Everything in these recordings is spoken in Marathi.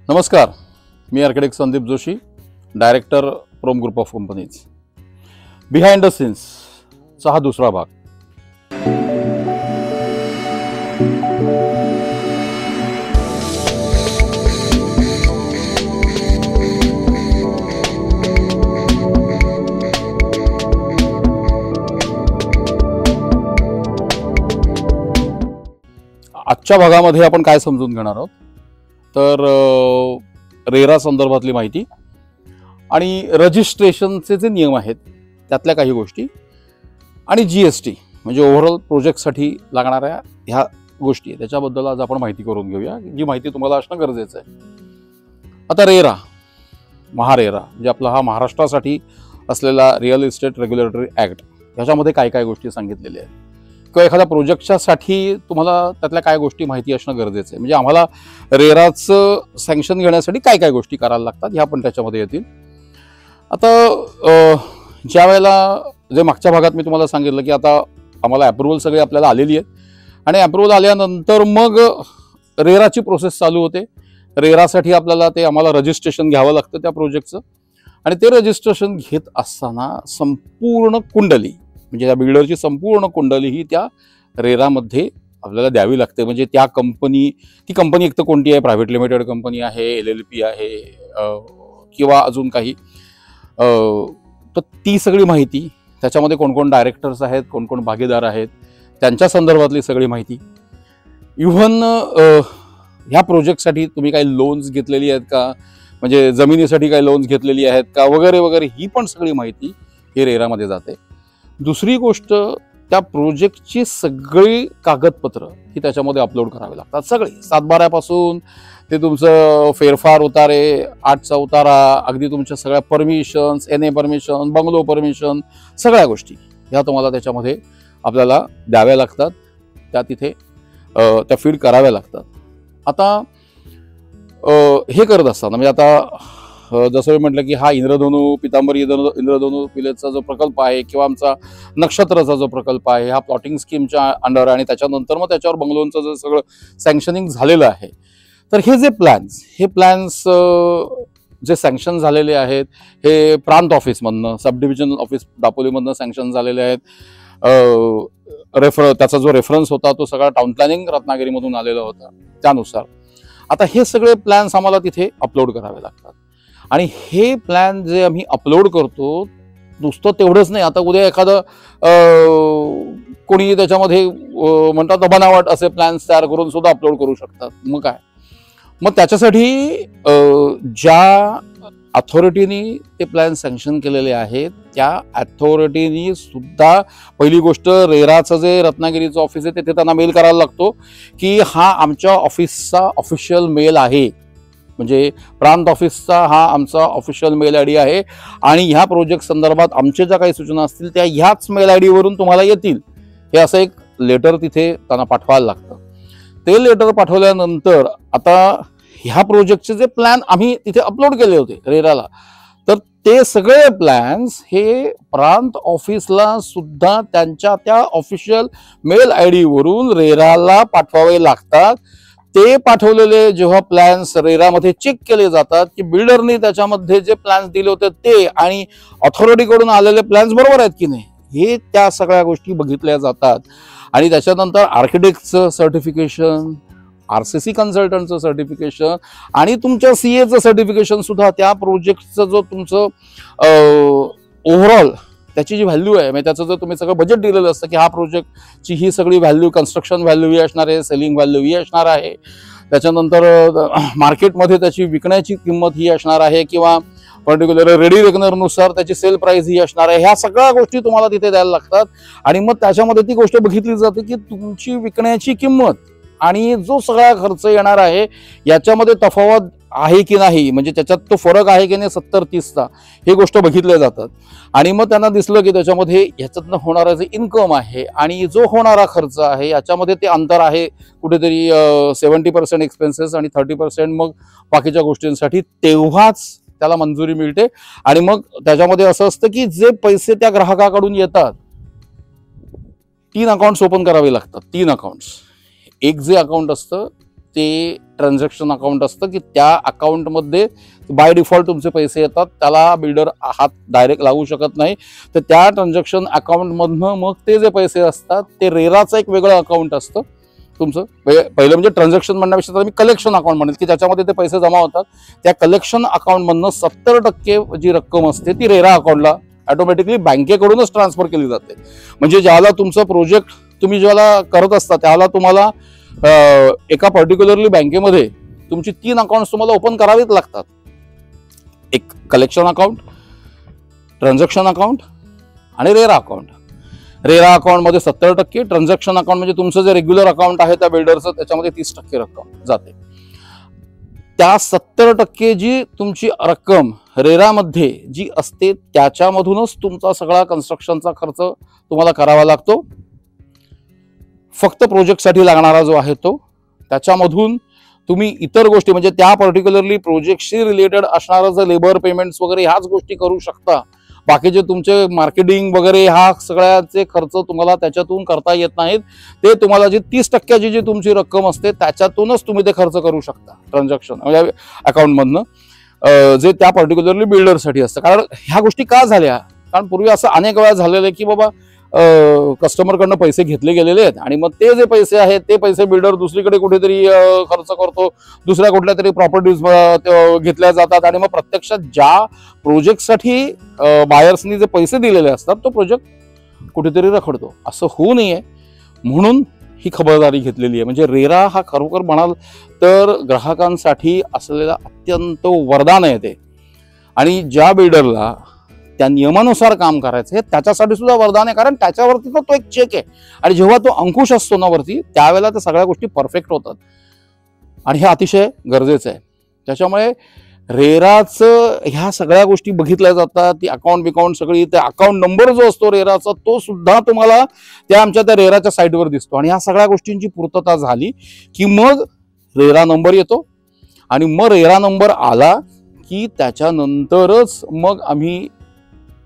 नमस्कार, मी architect Sandeep Joshi, director Prom group of companies. Behind the सीन्सचा हा दुसरा भाग. आजच्या भागामध्ये आपण काय समजून घेणार आहोत तर रेरा संदर्भातली माहिती आणि रजिस्ट्रेशनचे जे नियम आहेत त्यातल्या काही गोष्टी आणि जीएसटी म्हणजे ओव्हरऑल प्रोजेक्टसाठी लागणाऱ्या ह्या गोष्टी त्याच्याबद्दल आज आपण माहिती करून घेऊया, जी माहिती तुम्हाला असणं गरजेचं आहे. आता रेरा, महारेरा म्हणजे आपला हा महाराष्ट्रासाठी असलेला रिअल इस्टेट रेग्युलेटरी ॲक्ट, ह्याच्यामध्ये काय काय गोष्टी सांगितलेल्या आहेत किंवा एखाद्या प्रोजेक्टच्यासाठी तुम्हाला त्यातल्या काय गोष्टी माहिती असणं गरजेचं आहे. म्हणजे आम्हाला रेराचं सँक्शन घेण्यासाठी काय काय गोष्टी करायला लागतात ह्या पण त्याच्यामध्ये येतील. आता ज्या वेळेला जे मागच्या भागात मी तुम्हाला सांगितलं की आता आम्हाला अप्रुव्हल सगळी आपल्याला आलेली आहे आणि अप्रुव्हल आल्यानंतर मग रेराची प्रोसेस चालू होते. रेरासाठी आपल्याला ते आम्हाला रजिस्ट्रेशन घ्यावं लागतं त्या प्रोजेक्टचं आणि ते रजिस्ट्रेशन घेत असताना संपूर्ण कुंडली म्हणजे त्या बिल्डरची संपूर्ण कुंडली ही त्या रेरामध्ये आपल्याला द्यावी लागते. म्हणजे त्या ती कंपनी एक तर कोणती आहे, प्रायव्हेट लिमिटेड कंपनी आहे, LLP आहे किंवा अजून काही, तर ती सगळी माहिती, त्याच्यामध्ये कोण कोण डायरेक्टर्स आहेत, कोण कोण भागीदार आहेत, त्यांच्या संदर्भातली सगळी माहिती, इव्हन ह्या प्रोजेक्टसाठी तुम्ही काही लोन्स घेतलेली आहेत का, म्हणजे जमिनीसाठी काही लोन्स घेतलेली आहेत का वगैरे वगैरे, ही पण सगळी माहिती ही रेरामध्ये जाते. दुसरी गोष्ट, त्या प्रोजेक्टची सगळी कागदपत्र ही त्याच्यामध्ये अपलोड करावी लागतात. सगळी सातबाऱ्यापासून ते तुमचं फेरफार उतारे, 8चा उतारा, अगदी तुमच्या सगळ्या permissions, NA permission, bungalow permission, सगळ्या गोष्टी ह्या तुम्हाला त्याच्यामध्ये आपल्याला द्याव्या लागतात. त्या तिथे त्या फीड कराव्या लागतात. आता हे करत असताना म्हणजे आता जसं मी म्हटलं की हा इंद्रधनु पितांबरी इंद्रधनु पिलेचा जो प्रकल्प आहे किंवा आमचा नक्षत्राचा जो प्रकल्प आहे हा प्लॉटिंग स्कीमच्या अंडर आणि त्याच्यानंतर मग त्याच्यावर बंगलोंचं जे सगळं सँक्शनिंग झालेलं आहे, तर हे जे प्लॅन्स जे सँक्शन झालेले आहेत हे प्रांत ऑफिसमधनं, सब डिव्हिजन ऑफिस दापोलीमधनं सँक्शन झालेले आहेत. त्याचा जो रेफरन्स होता तो सगळा टाउन प्लॅनिंग रत्नागिरीमधून आलेला होता. त्यानुसार आता हे सगळे प्लॅन्स आम्हाला तिथे अपलोड करावे लागतात आणि हे प्लॅन जे आम्ही अपलोड करतो नुसतं तेवढंच नाही, आता उद्या एखादं कोणी त्याच्यामध्ये म्हणतात बनावट असे प्लॅन्स तयार करून सुद्धा अपलोड करू शकतात. मग काय, मग त्याच्यासाठी ज्या अथॉरिटीनी ते प्लॅन सँक्शन केलेले आहेत त्या अथॉरिटीनी सुद्धा पहिली गोष्ट रेराचं जे रत्नागिरीचं ऑफिस आहे तिथे त्यांना मेल करायला लागतो की हा आमच्या ऑफिसचा ऑफिशियल मेल आहे, म्हणजे प्रांत ऑफिसचा हा आमचा ऑफिशियल मेल ID आहे आणि ह्या प्रोजेक्ट संदर्भात आमच्या ज्या काही सूचना असतील त्या ह्याच मेल ID वरून तुम्हाला येतील. हे असं एक लेटर तिथे त्यांना पाठवायला लागतं. ते लेटर पाठवल्यानंतर आता ह्या प्रोजेक्टचे जे प्लॅन आम्ही तिथे अपलोड केले होते रेराला, तर ते सगळे प्लॅन्स हे प्रांत ऑफिसला सुद्धा त्यांच्या त्या ऑफिशियल मेल ID वरून रेराला पाठवावे लागतात. ते पाठवलेले जेव्हा प्लॅन्स रेरामध्ये चेक केले जातात की बिल्डरनी त्याच्यामध्ये जे प्लॅन्स दिले होते ते आणि ऑथॉरिटीकडून आलेले प्लॅन्स बरोबर आहेत की नाही, हे त्या सगळ्या गोष्टी बघितल्या जातात. आणि त्याच्यानंतर आर्किटेक्टचं सर्टिफिकेशन, RCC कन्सल्टंटचं सर्टिफिकेशन आणि तुमच्या CAचं सर्टिफिकेशन सुद्धा त्या प्रोजेक्टचं जो तुमचं ओव्हरऑल त्याची जी व्हॅल्यू आहे, म्हणजे त्याचं जर तुम्ही सगळं बजेट दिलेलं असतं की हा प्रोजेक्टची ही सगळी व्हॅल्यू, कन्स्ट्रक्शन व्हॅल्यू ही असणार आहे, सेलिंग व्हॅल्यू ही असणार आहे, त्याच्यानंतर मार्केटमध्ये त्याची विकण्याची किंमत ही असणार आहे किंवा पर्टिक्युलर रेडी रेकनरनुसार त्याची सेल प्राइस ही असणार आहे, ह्या सगळ्या गोष्टी तुम्हाला तिथे द्यायला लागतात. आणि मग त्याच्यामध्ये ती गोष्ट बघितली जाते की तुमची विकण्याची किंमत आणि जो सगळा खर्च येणार आहे याच्यामध्ये तफावत आहे की नाही, म्हणजे त्याच्यात तो फरक आहे की नाही 70-30चा, हे गोष्ट बघितल्या जातात. आणि मग त्यांना दिसलं की त्याच्यामध्ये ह्याच्यातनं होणारा जे इन्कम आहे आणि जो होणारा खर्च आहे याच्यामध्ये ते अंतर आहे कुठेतरी 70% एक्सपेन्सेस आणि 30% मग बाकीच्या गोष्टींसाठी, तेव्हाच त्याला मंजुरी मिळते. आणि मग त्याच्यामध्ये असं असतं की जे पैसे त्या ग्राहकाकडून येतात 3 अकाउंट्स ओपन करावे लागतात. 3 अकाउंट्स. एक जे अकाउंट असतं ते ट्रान्झॅक्शन अकाउंट असतं की त्या अकाउंटमध्ये बाय डिफॉल्ट तुमचे पैसे येतात, त्याला बिल्डर हात डायरेक्ट लागू शकत नाही. तर त्या ट्रान्झॅक्शन अकाउंटमधनं मग ते जे पैसे असतात ते रेराचं एक वेगळं अकाउंट असतं तुमचं. पहिलं म्हणजे ट्रान्झॅक्शन म्हणण्यापेक्षा तर मी कलेक्शन अकाउंट म्हणेल की त्याच्यामध्ये ते पैसे जमा होतात. त्या कलेक्शन अकाउंटमधनं 70% जी रक्कम असते ती रेरा अकाउंटला ऑटोमॅटिकली बँकेकडूनच ट्रान्सफर केली जाते. म्हणजे ज्याला तुमचं प्रोजेक्ट तुम्ही ज्याला करत असता त्याला तुम्हाला एका पर्टिक्युलरली बँकेमध्ये तुमची 3 अकाउंट्स तुम्हाला ओपन करावीच लागतात. एक कलेक्शन अकाउंट, ट्रान्झॅक्शन अकाउंट आणि रेरा अकाउंट. रेरा अकाउंटमध्ये 70%, ट्रान्झॅक्शन अकाउंट म्हणजे तुमचं जे रेग्युलर अकाउंट आहे त्या बिल्डरचं त्याच्यामध्ये 30% रक्कम जाते. त्या 70% जी तुमची रक्कम रेरामध्ये जी असते त्याच्यामधूनच तुमचा सगळा कन्स्ट्रक्शनचा खर्च तुम्हाला करावा लागतो. फक्त प्रोजेक्टसाठी लागणारा जो आहे तो, त्याच्यामधून तुम्ही इतर गोष्टी म्हणजे त्या पर्टिक्युलरली प्रोजेक्टशी रिलेटेड असणारं जर लेबर पेमेंट्स वगैरे ह्याच गोष्टी करू शकता. बाकीचे तुमचे मार्केटिंग वगैरे ह्या सगळ्याचे खर्च तुम्हाला त्याच्यातून करता येत नाहीत. ते तुम्हाला जी 30% जी तुमची रक्कम असते त्याच्यातूनच तुम्ही ते खर्च करू शकता ट्रान्झॅक्शन म्हणजे अकाउंटमधनं जे त्या पर्टिक्युलरली बिल्डरसाठी असतं. कारण ह्या गोष्टी का झाल्या, कारण पूर्वी असं अनेक वेळा झालेलं आहे की बाबा कस्टमरकडनं पैसे घेतले गेलेले आहेत आणि मग ते जे पैसे आहेत ते पैसे बिल्डर दुसरीकडे कुठेतरी खर्च करतो, दुसऱ्या कुठल्या तरी प्रॉपर्टीज घेतल्या जातात आणि मग प्रत्यक्षात ज्या प्रोजेक्टसाठी बायर्सनी जे पैसे दिलेले असतात तो प्रोजेक्ट कुठेतरी रखडतो. असं होऊ नये म्हणून ही खबरदारी घेतलेली आहे. म्हणजे रेरा हा खरोखर म्हणाल तर ग्राहकांसाठी असलेला अत्यंत वरदान आहे ते. आणि ज्या बिल्डरला त्या नियमानुसार काम करायचं आहे त्याच्यासाठी सुद्धा वरदान आहे, कारण त्याच्यावरती तो एक चेक आहे आणि जेव्हा तो अंकुश असतो ना वरती त्यावेळेला त्या सगळ्या गोष्टी परफेक्ट होतात आणि हे अतिशय गरजेचं आहे. त्याच्यामुळे रेराचं ह्या सगळ्या गोष्टी बघितल्या जातात. ती अकाउंट सगळी, त्या अकाउंट नंबर जो असतो रेराचा तो सुद्धा तुम्हाला त्या आमच्या त्या रेराच्या साईटवर दिसतो आणि ह्या सगळ्या गोष्टींची पूर्तता झाली की मग रेरा नंबर येतो आणि मग रेरा नंबर आला की त्याच्यानंतरच मग आम्ही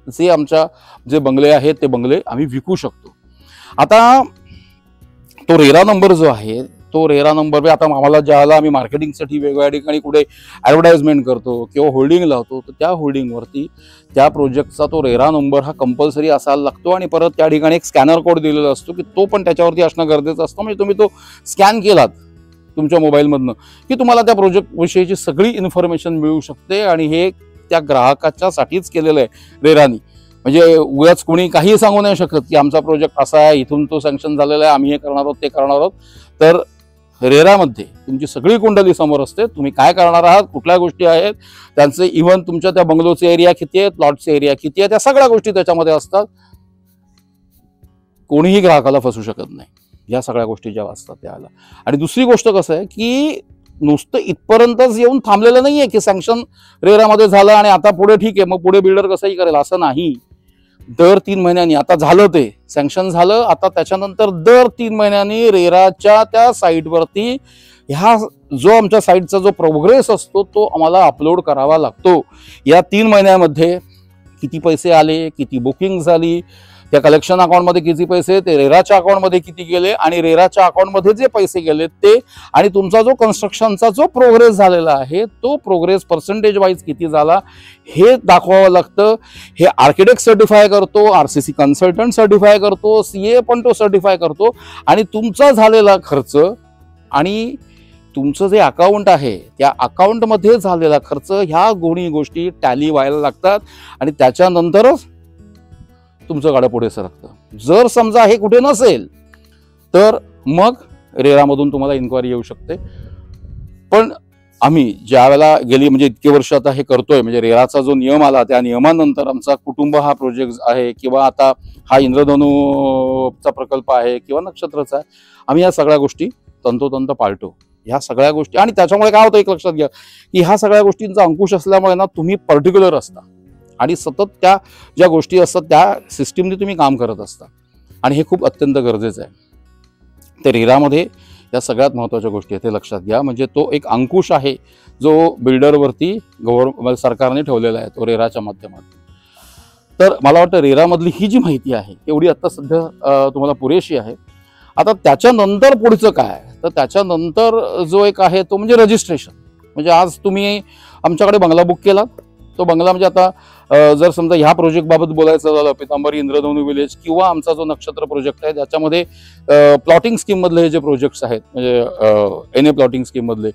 जे आमच्या जे बंगले आहेत ते बंगले आम्ही विकू शकतो. आता तो रेरा नंबर जो आहे तो रेरा नंबर आता आम्हाला ज्याला आम्ही मार्केटिंगसाठी वेगवेगळ्या ठिकाणी कुठे ॲडव्हर्टाइजमेंट करतो किंवा होल्डिंग लावतो तर त्या होल्डिंगवरती त्या प्रोजेक्टचा तो रेरा नंबर हा कंपल्सरी असायला लागतो आणि परत त्या ठिकाणी एक स्कॅनर कोड दिलेला असतो की तो पण त्याच्यावरती असणं गरजेचं असतं. म्हणजे तुम्ही तो स्कॅन केलात तुमच्या मोबाईलमधनं की तुम्हाला त्या प्रोजेक्ट विषयीची सगळी इन्फॉर्मेशन मिळू शकते आणि हे त्या ग्राहकाच्यासाठीच केलेलं आहे रेरानी. म्हणजे उगाच कोणी काही सांगू नाही शकत की आमचा प्रोजेक्ट असा आहे, इथून तो सँक्शन झालेला आहे, आम्ही हे करणार आहोत ते करणार आहोत. तर रेरामध्ये तुमची सगळी कुंडली समोर असते. तुम्ही काय करणार आहात, कुठल्या गोष्टी आहेत, त्यांचे इव्हन तुमच्या त्या बंगलोचे एरिया किती आहे, प्लॉटचे एरिया किती आहे, त्या सगळ्या गोष्टी त्याच्यामध्ये असतात. कोणीही ग्राहकाला फसू शकत नाही या सगळ्या गोष्टी ज्या असतात त्याला. आणि दुसरी गोष्ट कसं आहे की नुसतं इथपर्यंतच येऊन थांबलेलं नाहीये की सँक्शन रेरामध्ये झालं आणि आता पुढे ठीक आहे मग पुढे बिल्डर कसंही करेल असं नाही. दर 3 महिन्यांनी आता झालं ते सँक्शन झालं, आता त्याच्यानंतर दर 3 महिन्यांनी रेराच्या त्या साईटवरती ह्या जो आमच्या साईटचा जो प्रोग्रेस असतो तो आम्हाला अपलोड करावा लागतो. या 3 महिन्यामध्ये किती पैसे आले, किती बुकिंग झाली, त्या कलेक्शन अकाउंटमध्ये किती पैसे, ते रेराच्या अकाउंटमध्ये किती गेले आणि रेराच्या अकाउंटमध्ये जे पैसे गेले ते, आणि तुमचा जो कन्स्ट्रक्शनचा जो प्रोग्रेस झालेला आहे तो प्रोग्रेस पर्सेंटेज वाईज किती झाला हे दाखवावं लागतं. हे आर्किटेक्ट सर्टिफाय करतो, RCC कन्सल्टंट सर्टिफाय करतो, CA पण तो सर्टिफाय करतो आणि तुमचा झालेला खर्च आणि तुमचं जे अकाउंट आहे त्या अकाउंटमध्ये झालेला खर्च ह्या दोन्ही गोष्टी टॅली व्हायला लागतात आणि त्याच्यानंतरच तुमचं गाडं पुढे सरकतं. जर समजा हे कुठे नसेल तर मग रेरामधून तुम्हाला इन्क्वायरी येऊ शकते. पण आम्ही ज्या वेळेला गेली म्हणजे इतके वर्ष आता हे करतोय, म्हणजे रेराचा जो नियम आला त्या नियमानंतर आमचा कुटुंब हा प्रोजेक्ट आहे किंवा आता हा इंद्रधनुचा प्रकल्प आहे किंवा नक्षत्राचा आहे, आम्ही या सगळ्या गोष्टी तंतोतंत पाळतो. ह्या सगळ्या गोष्टी, आणि त्याच्यामुळे काय होतं एक लक्षात घ्या की ह्या सगळ्या गोष्टींचा अंकुश असल्यामुळे ना तुम्ही पर्टिक्युलर असता आणि सतत त्या ज्या गोष्टी असतात त्या सिस्टीमने तुम्ही काम करत असता आणि हे खूप अत्यंत गरजेचं आहे. ते रेरामध्ये या सगळ्यात महत्त्वाच्या गोष्टी आहेत ते लक्षात घ्या. म्हणजे तो एक अंकुश आहे जो बिल्डरवरती सरकारने ठेवलेला आहे तो रेराच्या माध्यमातून. तर मला वाटतं रेरामधली ही जी माहिती आहे एवढी आत्ता सध्या तुम्हाला पुरेशी आहे. आता त्याच्यानंतर पुढचं काय, तर त्याच्यानंतर जो एक आहे तो म्हणजे रजिस्ट्रेशन. म्हणजे आज तुम्ही आमच्याकडे बंगला बुक केला, तो बंगला म्हणजे आता जर समजा ह्या प्रोजेक्ट बाबत बोलायचं झालं, पितांबरी इंद्रधनु विलेज किंवा आमचा जो नक्षत्र प्रोजेक्ट आहे त्याच्यामध्ये प्लॉटिंग स्कीम मधले हे जे प्रोजेक्ट्स आहेत म्हणजे NA प्लॉटिंग स्कीम मधले,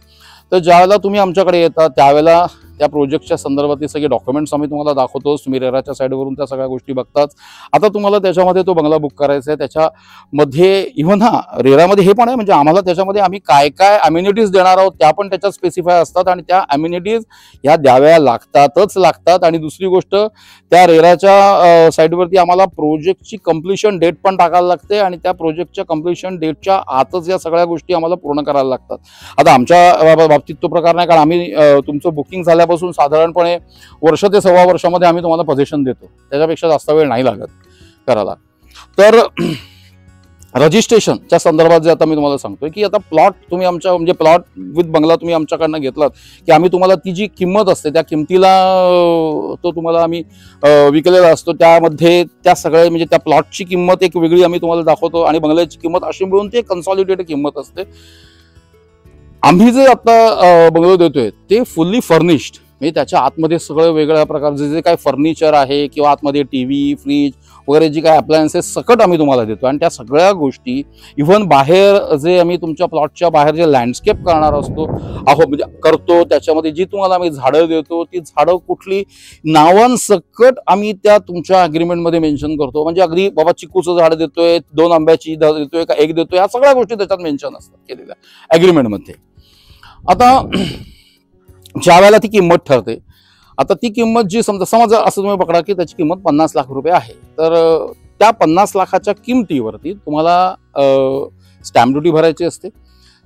तर ज्यावेळेला तुम्ही आमच्याकडे येता त्यावेळेला त्या प्रोजेक्टच्या संदर्भातले सगळे डॉक्युमेंट्स आम्ही तुम्हाला दाखवतोच. तुम्ही रेराच्या साईडवरून त्या सगळ्या गोष्टी बघताच. आता तुम्हाला त्याच्यामध्ये तो बंगला बुक करायचा आहे, त्याच्यामध्ये इव्हन रेरामध्ये हे पण आहे, म्हणजे आम्हाला त्याच्यामध्ये आम्ही काय काय अम्युनिटीज देणार आहोत त्या पण त्याच्यात स्पेसिफाय असतात आणि त्या अम्युनिटीज ह्या द्याव्या लागतात. आणि दुसरी गोष्ट, त्या रेराच्या साईडवरती आम्हाला प्रोजेक्टची कम्प्लिशन डेट पण टाकायला लागते आणि त्या प्रोजेक्टच्या कम्प्लिशन डेटच्या आतच या सगळ्या गोष्टी आम्हाला पूर्ण करायला लागतात. आता आमच्या बाबतीत तो प्रकार नाही, कारण आम्ही तुमचं बुकिंग झाल्यापासून साधारणपणे वर्ष ते 1.25 वर्षामध्ये आम्ही तुम्हाला पोझिशन देतो, त्याच्यापेक्षा जास्त वेळ नाही लागत करायला. तर रजिस्ट्रेशनच्या संदर्भात जे आता मी तुम्हाला सांगतोय की आता प्लॉट तुम्ही आमच्या म्हणजे प्लॉट विथ बंगला तुम्ही आमच्याकडनं घेतलात की आम्ही तुम्हाला ती जी किंमत असते त्या किमतीला तो तुम्हाला आम्ही विकलेला असतो. त्यामध्ये त्या सगळ्या म्हणजे त्या प्लॉटची किंमत एक वेगळी आम्ही तुम्हाला दाखवतो आणि बंगल्याची किंमत अशी मिळून ते कन्सॉलिडेटेड किंमत असते. आम्ही जे आता बंगलो देतोय ते फुल्ली फर्निश्ड, म्हणजे त्याच्या आतमध्ये सगळं वेगळ्या प्रकारचे जे काही फर्निचर आहे किंवा आतमध्ये TV, फ्रीज वगैरे जी काही अप्लायन्सेस सकट आम्ही तुम्हाला देतो. आणि त्या सगळ्या गोष्टी इव्हन बाहेर जे आम्ही तुमच्या प्लॉटच्या बाहेर जे लँडस्केप करणार असतो म्हणजे करतो, त्याच्यामध्ये जी तुम्हाला आम्ही झाडं देतो ती झाडं कुठली नावांसकट आम्ही त्या तुमच्या अग्रीमेंटमध्ये मेन्शन करतो. म्हणजे अगदी बाबा चिकूचं झाड देतोय, 2 आंब्याची देतोय का 1 देतोय, या सगळ्या गोष्टी त्याच्यात मेन्शन असतात केलेल्या अग्रीमेंटमध्ये. आता ज्या वेळेला ती किंमत ठरते, आता ती किंमत जी समजा असं तुम्ही पकडा की त्याची किंमत 50 लाख रुपये आहे, तर त्या 50 लाखाच्या किमतीवरती तुम्हाला स्टॅम्प ड्युटी भरायची असते.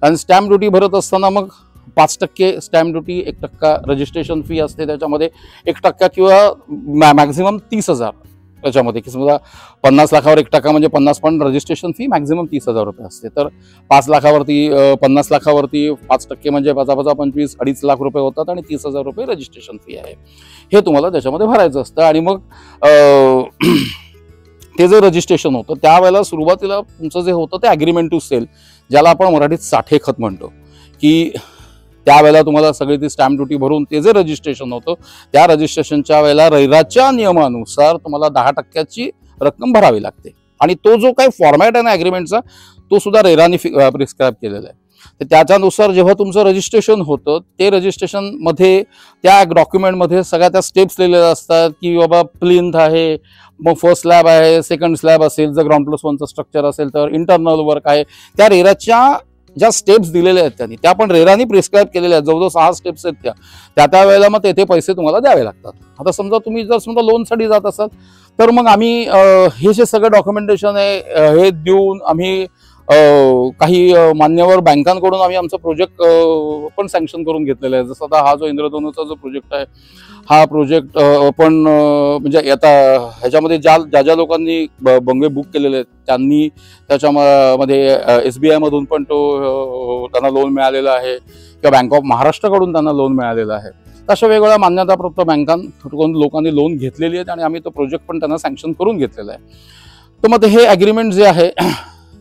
आणि स्टॅम्प ड्युटी भरत असताना मग 5% स्टॅम्प ड्युटी, 1% रजिस्ट्रेशन फी असते, त्याच्यामध्ये 1% किंवा मॅक्झिमम 30,000 त्याच्यामध्ये, की समजा 50 लाखावर 1% म्हणजे 50, पण रजिस्ट्रेशन फी मॅक्झिमम 30,000 रुपये असते. तर 5 लाखावरती 50 लाखावरती 5% म्हणजे 25 2.5 लाख रुपये होतात आणि 30,000 रुपये रजिस्ट्रेशन फी आहे. हे तुम्हाला त्याच्यामध्ये भरायचं असतं. आणि मग ते जे रजिस्ट्रेशन होतं त्यावेळेला सुरुवातीला तुमचं जे होतं ते ॲग्रीमेंट टू सेल, ज्याला आपण मराठीत साठे खत म्हणतो, की त्यावेळेला तुम्हाला सगळी ती स्टॅम्प ड्युटी भरून ते जे रजिस्ट्रेशन होतं त्या रजिस्ट्रेशनच्या वेळेला रेराच्या नियमानुसार तुम्हाला 10% रक्कम भरावी लागते. आणि तो जो काही फॉर्मॅट आहे ना ॲग्रीमेंटचा, तो सुद्धा रेराने प्रिस्क्राईब केलेला आहे. तर त्याच्यानुसार जेव्हा तुमचं रजिस्ट्रेशन होतं ते रजिस्ट्रेशनमध्ये त्या डॉक्युमेंटमध्ये सगळ्या त्या स्टेप्स लिहिलेल्या असतात की बाबा प्लिंथ आहे, मग फर्स्ट स्लॅब आहे, सेकंड स्लॅब असेल, जर ग्राउंड प्लस 1चं स्ट्रक्चर असेल तर इंटरनल वर्क आहे. त्या रेराच्या ज्या स्टेप्स दिलेल्या आहेत त्यांनी, त्या पण रेराने प्रिस्क्राईब केलेल्या आहेत. जवळजवळ 6 स्टेप्स आहेत त्या वेळेला मग तेथे पैसे तुम्हाला द्यावे लागतात. आता समजा तुम्ही जर समजा लोनसाठी जात असाल तर मग आम्ही हे जे सगळं डॉक्युमेंटेशन आहे हे देऊन आम्ही काही मान्यवर बँकांकडून आम्ही आमचा प्रोजेक्ट पण सँक्शन करून घेतलेला आहे. जसं आता हा जो इंद्रधनुचा जो प्रोजेक्ट आहे, हा प्रोजेक्ट पण म्हणजे आता ह्याच्यामध्ये ज्या लोकांनी बंगले बुक केलेले आहेत त्यांनी त्याच्यामध्ये SBI मधून पण त्यांना लोन मिळालेला आहे किंवा बँक ऑफ महाराष्ट्राकडून त्यांना लोन मिळालेलं आहे. अशा वेगवेगळ्या मान्यताप्राप्त बँकांकडून लोकांनी लोन घेतलेली आहेत आणि आम्ही तो प्रोजेक्ट पण त्यांना सँक्शन करून घेतलेला आहे. तर मग हे ॲग्रीमेंट जे आहे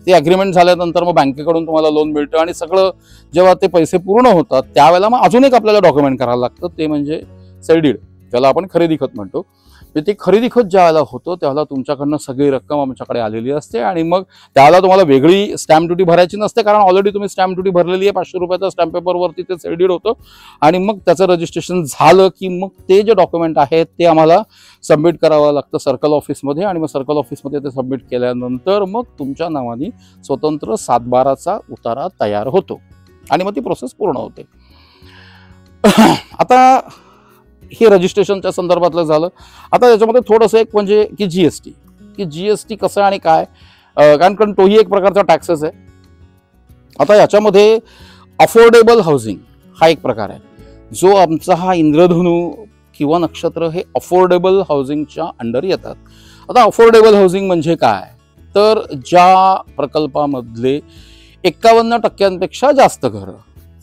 ते ॲग्रीमेंट झाल्यानंतर मग बँकेकडून तुम्हाला लोन मिळतं. आणि सगळं जेव्हा ते पैसे पूर्ण होतात त्यावेळेला मग अजून एक आपल्याला डॉक्युमेंट करायला लागतं, ते म्हणजे सेल त्याला आपण खरेदी खत म्हणतो. ते खरेदी खत ज्यावेळेला होतं त्यावेळेला तुमच्याकडनं सगळी रक्कम आमच्याकडे आलेली असते आणि मग त्यावेळेला तुम्हाला वेगळी स्टॅम्प ड्युटी भरायची नसते, कारण ऑलरेडी तुम्ही स्टॅम्प ड्युटी भरलेली आहे. 500 रुपयाचा स्टॅम्प पेपरवरती ते सेल डीड होतं. आणि मग त्याचं रजिस्ट्रेशन झालं की मग ते जे डॉक्युमेंट आहेत ते आम्हाला सबमिट करावं लागतं सर्कल ऑफिसमध्ये. आणि मग सर्कल ऑफिसमध्ये ते सबमिट केल्यानंतर मग तुमच्या नावाने स्वतंत्र 7/12चा उतारा तयार होतो आणि मग ती प्रोसेस पूर्ण होते. आता हे रजिस्ट्रेशनच्या संदर्भातलं झालं. आता याच्यामध्ये थोडंसं एक म्हणजे की जीएसटी कसं आणि काय, कारण तोही एक प्रकारचा टॅक्सेस आहे. आता याच्यामध्ये अफोर्डेबल हाऊसिंग हा एक प्रकार आहे, जो आमचा हा इंद्रधनु किंवा नक्षत्र हे अफोर्डेबल हाऊसिंगच्या अंडर येतात. आता अफोर्डेबल हाऊसिंग म्हणजे काय, तर ज्या प्रकल्पामधले 51% जास्त घरं,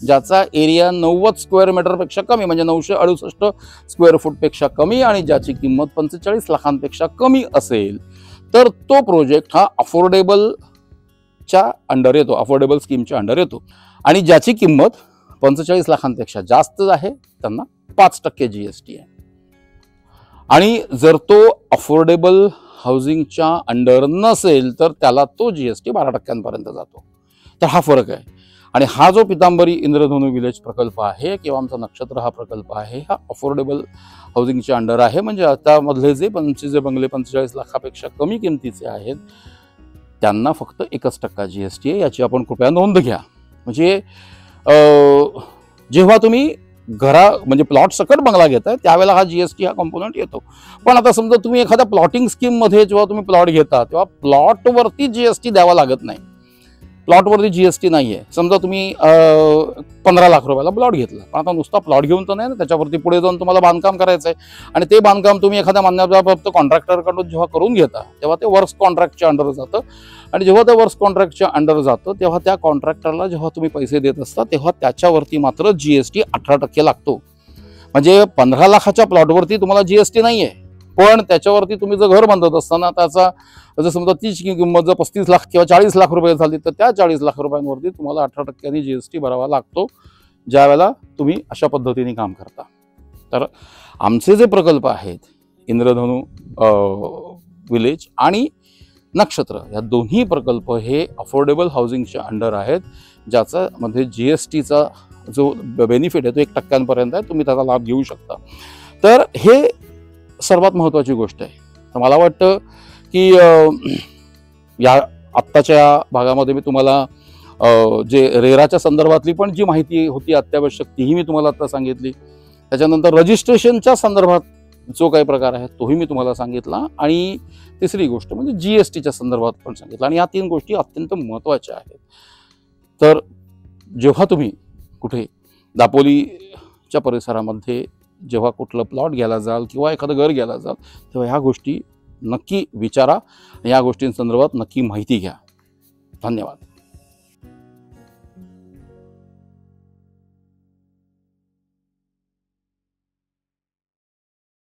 ज्याचा एरिया 90 स्क्वेअर मीटरपेक्षा कमी म्हणजे 968 स्क्वेअर फूटपेक्षा कमी आणि ज्याची किंमत 45 लाखांपेक्षा कमी असेल तर तो प्रोजेक्ट हा अफोर्डेबल च्या अंडर येतो, अफोर्डेबल स्कीमच्या अंडर येतो. आणि ज्याची किंमत 45 लाखांपेक्षा जास्त आहे त्यांना 5% GST आहे. आणि जर तो अफोर्डेबल हाऊसिंगच्या अंडर नसेल तर त्याला तो GST 12% जातो. तर हा फरक आहे. आणि हा जो पितांबरी इंद्रधनु विलेज प्रकल्प आहे किंवा आमचा नक्षत्र हा प्रकल्प आहे, हा अफोर्डेबल हाऊसिंगच्या अंडर आहे. म्हणजे आता मधले जे बंगले 45 लाखापेक्षा कमी किमतीचे आहेत त्यांना फक्त 1% GST आहे. याची आपण कृपया नोंद घ्या. म्हणजे जेव्हा तुम्ही म्हणजे प्लॉट सकट बंगला घेताय त्यावेळेला हा GST हा कॉम्पोनंट येतो. पण आता समजा तुम्ही एखाद्या प्लॉटिंग स्कीममध्ये जेव्हा तुम्ही प्लॉट घेता तेव्हा प्लॉटवरती GST द्यावा लागत नाही. प्लॉटवरती GST नाही आहे. समजा तुम्ही 15 लाख रुपयाला प्लॉट घेतला, पण आता नुसता प्लॉट घेऊन तर नाही ना, त्याच्यावरती पुढे जाऊन तुम्हाला बांधकाम करायचं आहे. आणि ते बांधकाम तुम्ही एखाद्या मान्यताप्राप्त कॉन्ट्रॅक्टरकडून जेव्हा करून घेता तेव्हा ते वर्क्स कॉन्ट्रॅक्टच्या अंडर जातं. आणि जेव्हा ते वर्क्स कॉन्ट्रॅक्टच्या अंडर जातं तेव्हा त्या कॉन्ट्रॅक्टरला जेव्हा तुम्ही पैसे देत असता तेव्हा त्याच्यावरती मात्र GST 18% लागतो. म्हणजे 15 लाखाच्या प्लॉटवरती तुम्हाला GST नाही आहे, पण त्याच्यावरती तुम्ही जर घर बांधत असताना त्याचा जर समजा तीची किंमत जर 35 लाख किंवा 40 लाख रुपये झाली तर त्या 40 लाख रुपयांवरती तुम्हाला 18% GST भरावा लागतो ज्या वेळेला तुम्ही अशा पद्धतीने काम करता. तर आमचे जे प्रकल्प आहेत इंद्रधनु विलेज आणि नक्षत्र या दोन्ही प्रकल्प हे अफोर्डेबल हाऊसिंगच्या अंडर आहेत, ज्याचा मध्ये GSTचा जो बेनिफिट आहे तो 1% आहे. तुम्ही त्याचा लाभ घेऊ शकता. तर हे सर्वात महत्त्वाची गोष्ट आहे. तर मला वाटतं की या आत्ताच्या भागामध्ये मी तुम्हाला जे रेराच्या संदर्भातली पण जी माहिती होती अत्यावश्यक तीही मी तुम्हाला आता सांगितली. त्याच्यानंतर रजिस्ट्रेशनच्या संदर्भात जो काही प्रकार आहे तोही मी तुम्हाला सांगितला. आणि तिसरी गोष्ट म्हणजे GSTच्या संदर्भात पण सांगितलं. आणि या 3 गोष्टी अत्यंत महत्त्वाच्या आहेत. तर जेव्हा तुम्ही कुठे दापोलीच्या परिसरामध्ये जेव्हा कुठलं प्लॉट घ्यायला जाल किंवा एखादं घर घ्यायला जाल तेव्हा ह्या गोष्टी नक्की विचारा. या गोष्टींसंदर्भात नक्की माहिती घ्या. धन्यवाद.